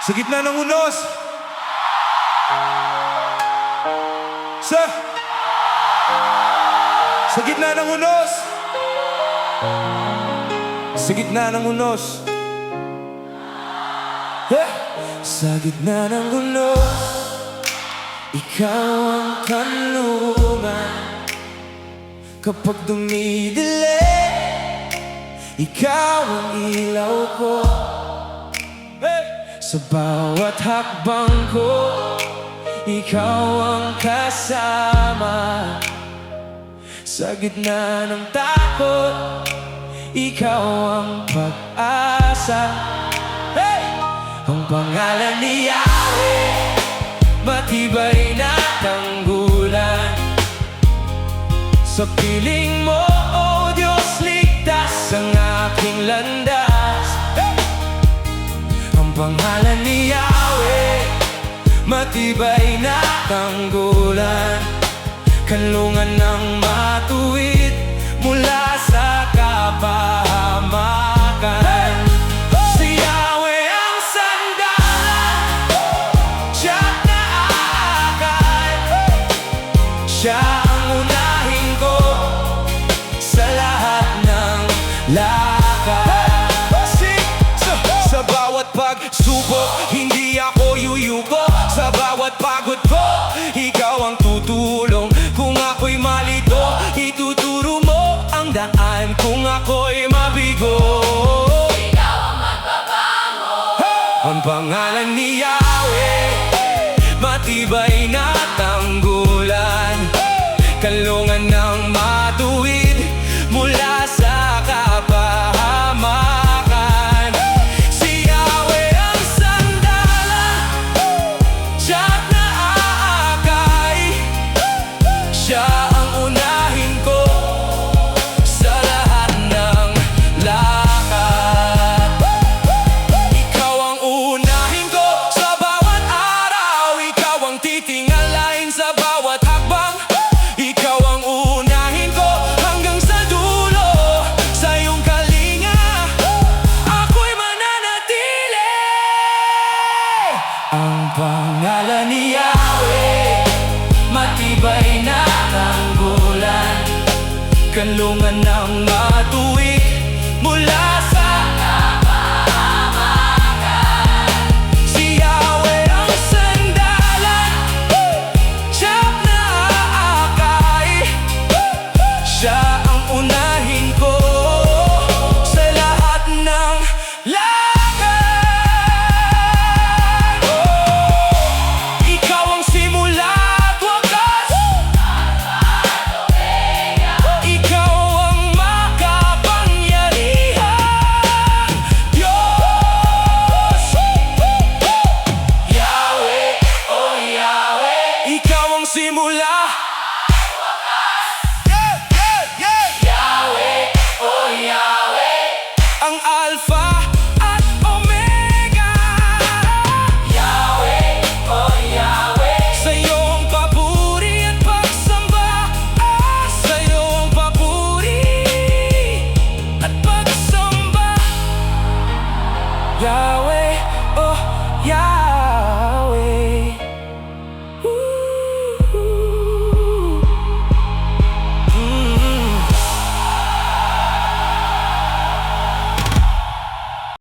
Sa gitna ng unos. Sa gitna ng unos. Sa gitna ng unos. Sa gitna ng unos, ikaw ang kanlungan. Kapag dumidilim, ikaw ang ilaw ko. Sa bawat hakbang ko, ikaw ang kasama. Sa gitna ng takot, ikaw ang pag-asa. Ang pangalan ni Yahweh, matibay na tanggulan. Sa piling mo, oh Diyos, ligtas ang aking landas. Ang pangalan ni Yahweh, matibay na tanggulan. Kanlungan ng matuwid mula sa kapahamakan. Si Yahweh ang sandalan, tiyak na akal. Siya ang unahin ko sa lahat ng lakad. Sa bawat pagsubok, hindi ako yuyuko. Sa bawat pagod ko, ikaw ang tutulong. Kung ako'y malito, ituturo mo ang daan. Kung ako'y mabigo, ikaw ang magbabango. ang pangalan ni Yahweh, matibay na tanggulan. Kanlungan ng matuwid mula sa kapahamakan. Si Yahweh ang sandalan, tiyak na aakay. Siya ang unahin ko sa lahat ng lakad. Ikaw ang unahin ko sa bawat araw. Ikaw ang titingalain sa bawat hakbang. Ikaw ang unahin ko hanggang sa dulo. Sa iyong kalinga, ako'y mananatili. Ang pangalan ni Yahweh, matibay na tanggulan. Kanlungan ng matuwid mula sa kapahamakan. Si Yahweh ang sandalan, tiyak na aakay. Siya ang unahin ko sa lahat ng lakad. Ikaw ang simula at wakas. Ikaw ang makapangyarihan. Diyos, Yahweh, oh Yahweh. Ikaw ang simula, Yahweh, oh Yahweh. ang Alpha at Omega. Yahweh, oh Yahweh. Sa iyong papuri at pagsamba, sa iyong papuri at pagsamba, Yahweh.